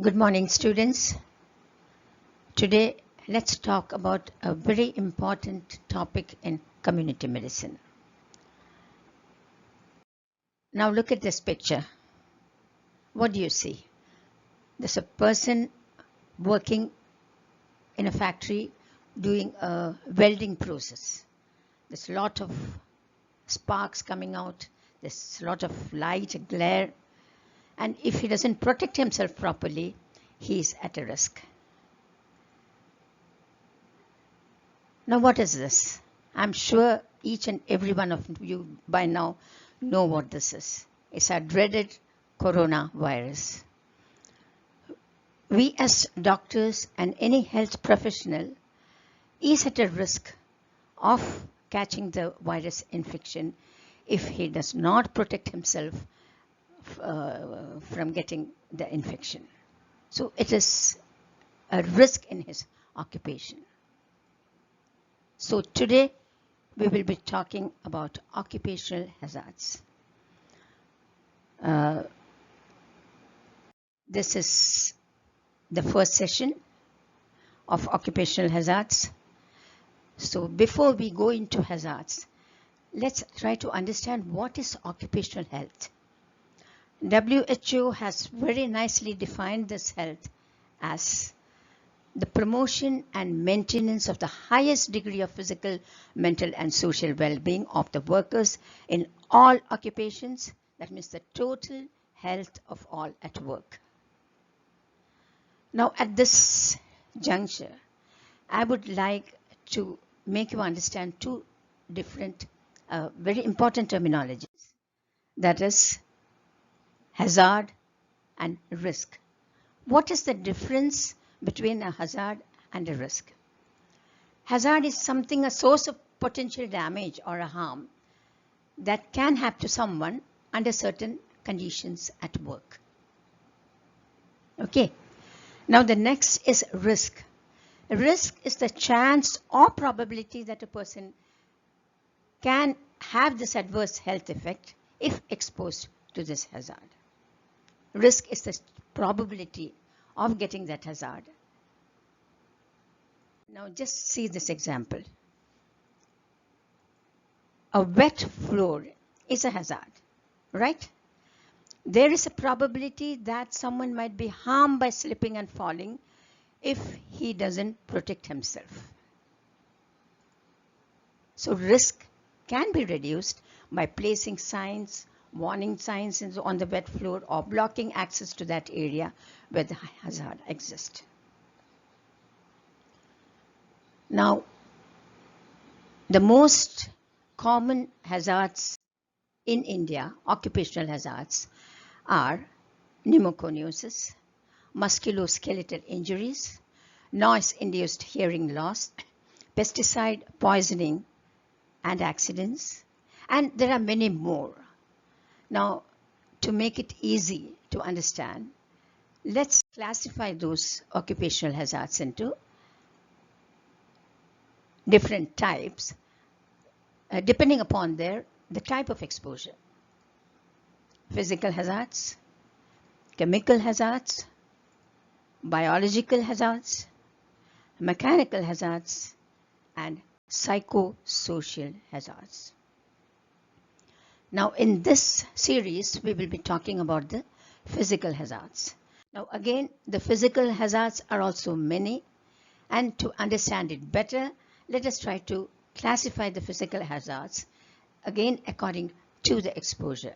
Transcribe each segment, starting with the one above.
Good morning, students. Today, let's talk about a very important topic in community medicine. Now look at this picture. What do you see? There's a person working in a factory doing a welding process. There's a lot of sparks coming out. There's a lot of light, glare. And if he doesn't protect himself properly, he's at a risk. Now, what is this? I'm sure each and every one of you by now know what this is. It's our dreaded coronavirus. We as doctors and any health professional is at a risk of catching the virus infection if he does not protect himself from getting the infection. So it is a risk in his occupation. So today we will be talking about occupational hazards. This is the first session of occupational hazards. So before we go into hazards, let's try to understand what is occupational health. WHO has very nicely defined this health as the promotion and maintenance of the highest degree of physical, mental, and social well-being of the workers in all occupations. That means the total health of all at work. Now, at this juncture, I would like to make you understand two different, very important terminologies. That is hazard and risk. What is the difference between a hazard and a risk? Hazard is something, a source of potential damage or a harm that can happen to someone under certain conditions at work. Okay. Now the next is risk. Risk is the chance or probability that a person can have this adverse health effect if exposed to this hazard. Risk is the probability of getting that hazard. Now just see this example. A wet floor is a hazard, right? There is a probability that someone might be harmed by slipping and falling if he doesn't protect himself. So risk can be reduced by placing signs, warning signs on the wet floor or blocking access to that area where the hazard exists. Now, the most common hazards in India, occupational hazards, are pneumoconiosis, musculoskeletal injuries, noise-induced hearing loss, pesticide poisoning and accidents, and there are many more. Now, to make it easy to understand, let's classify those occupational hazards into different types, depending upon the type of exposure. Physical hazards, chemical hazards, biological hazards, mechanical hazards, and psychosocial hazards. Now, in this series, we will be talking about the physical hazards. Now, again, the physical hazards are also many, and to understand it better, let us try to classify the physical hazards, again, according to the exposure.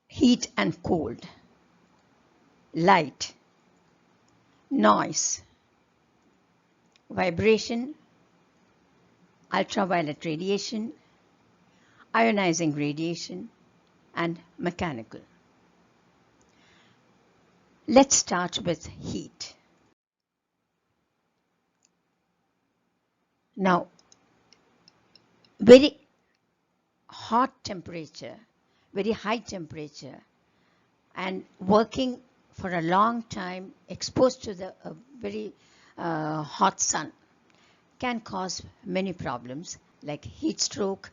Heat and cold, light, noise, vibration, ultraviolet radiation, ionizing radiation, and mechanical. Let's start with heat. Now, very hot temperature, very high temperature, and working for a long time exposed to the very hot sun can cause many problems like heat stroke,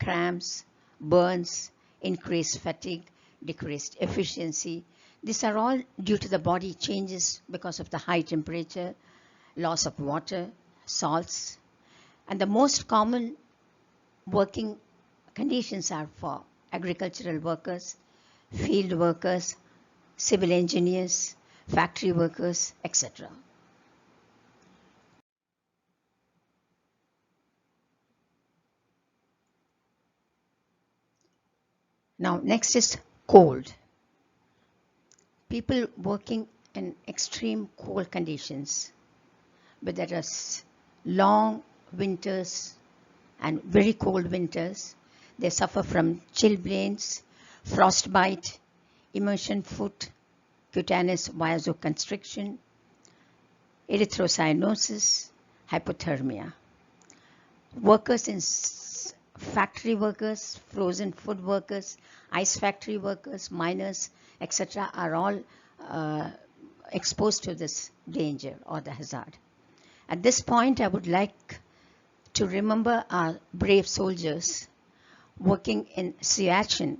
cramps, burns, increased fatigue, decreased efficiency, These are all due to the body changes because of the high temperature, loss of water, salts, and the most common working conditions are for agricultural workers, field workers, civil engineers, factory workers, etc. Now, next is cold. People working in extreme cold conditions, whether it's long winters and very cold winters, they suffer from chilblains, frostbite, immersion foot, cutaneous vasoconstriction, erythrocyanosis, hypothermia. Workers in factory workers, frozen food workers, ice factory workers, miners, etc. are all exposed to this danger or the hazard. At this point, I would like to remember our brave soldiers working in Siachen,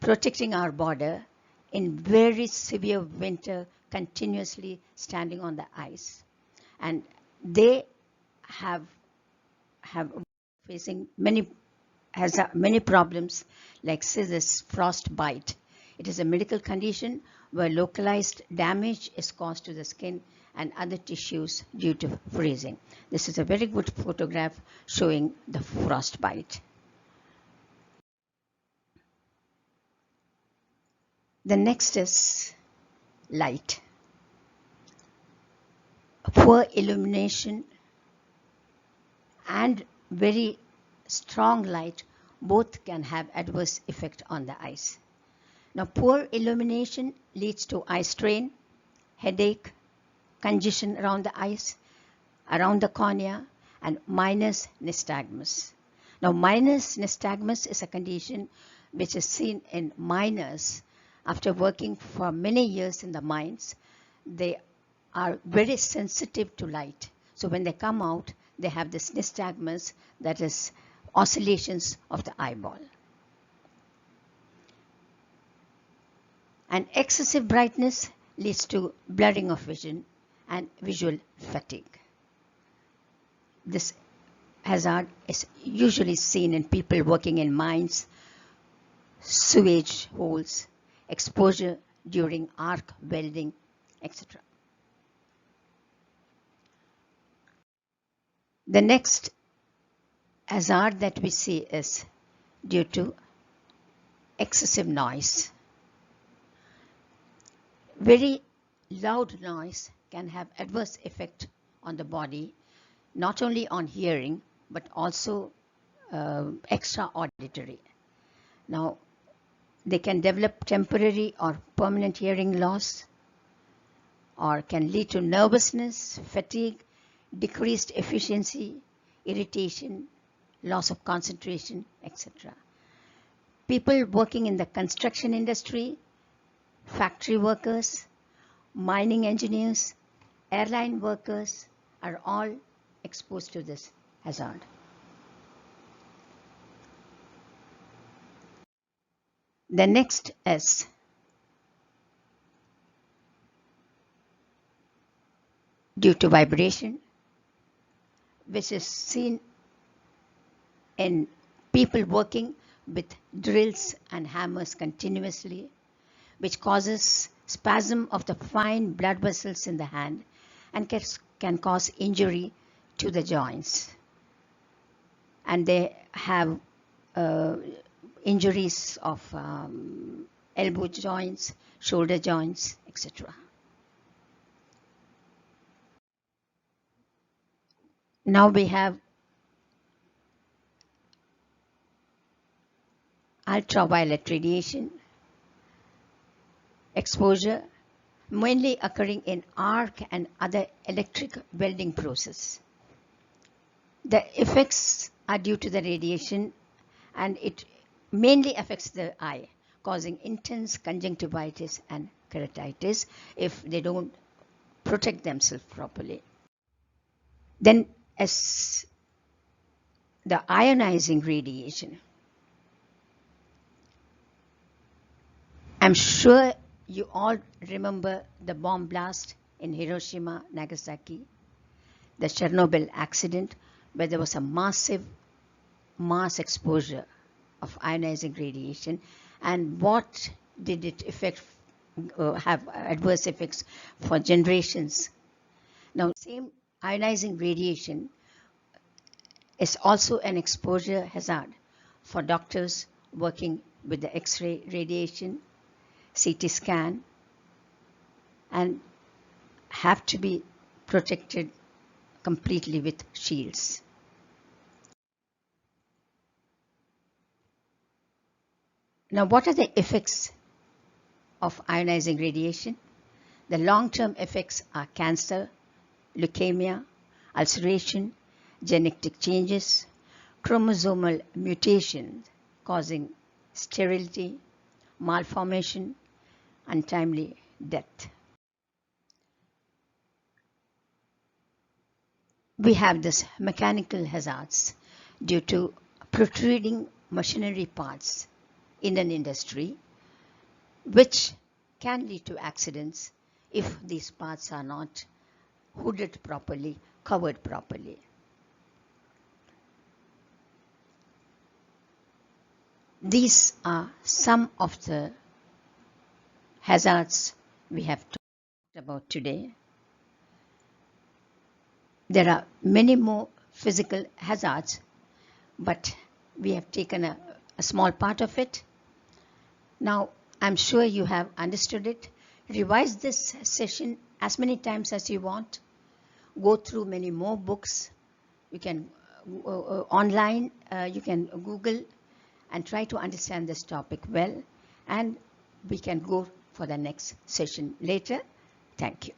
protecting our border in very severe winter, continuously standing on the ice. And they have facing many problems like scissors, frostbite. It is a medical condition where localized damage is caused to the skin and other tissues due to freezing. This is a very good photograph showing the frostbite. The next is light. Poor illumination and very strong light both can have adverse effect on the eyes. Now, poor illumination leads to eye strain, headache, congestion around the eyes, around the cornea, and minus nystagmus. Now, minus nystagmus is a condition which is seen in miners after working for many years in the mines. They are very sensitive to light. So when they come out, they have this nystagmus, that is oscillations of the eyeball. And excessive brightness leads to blurring of vision and visual fatigue. This hazard is usually seen in people working in mines, sewage holes, exposure during arc welding, etc. The next hazard that we see is due to excessive noise. Very loud noise can have adverse effect on the body, not only on hearing, but also extra auditory. Now, they can develop temporary or permanent hearing loss, or can lead to nervousness, fatigue, decreased efficiency, irritation, loss of concentration, etc. People working in the construction industry, factory workers, mining engineers, airline workers are all exposed to this hazard. The next is due to vibration, which is seen in people working with drills and hammers continuously, which causes spasm of the fine blood vessels in the hand and can cause injury to the joints. And they have injuries of elbow joints, shoulder joints, etc. Now we have ultraviolet radiation exposure, mainly occurring in arc and other electric welding process. The effects are due to the radiation, and it mainly affects the eye, causing intense conjunctivitis and keratitis if they don't protect themselves properly. Then as the ionizing radiation. I'm sure you all remember the bomb blast in Hiroshima, Nagasaki, the Chernobyl accident, where there was a mass exposure of ionizing radiation, and what did it have adverse effects for generations. Now, same ionizing radiation is also an exposure hazard for doctors working with the X-ray radiation, CT scan, and have to be protected completely with shields. Now, what are the effects of ionizing radiation? The long-term effects are cancer, leukemia, ulceration, genetic changes, chromosomal mutations causing sterility, malformation, untimely death. We have this mechanical hazards due to protruding machinery parts in an industry, which can lead to accidents if these parts are not hooded properly, covered properly. These are some of the hazards we have talked about today. There are many more physical hazards, but we have taken a small part of it. Now, I'm sure you have understood it. Revise this session as many times as you want. Go through many more books. You can online, you can Google and try to understand this topic well, and we can go for the next session later. Thank you.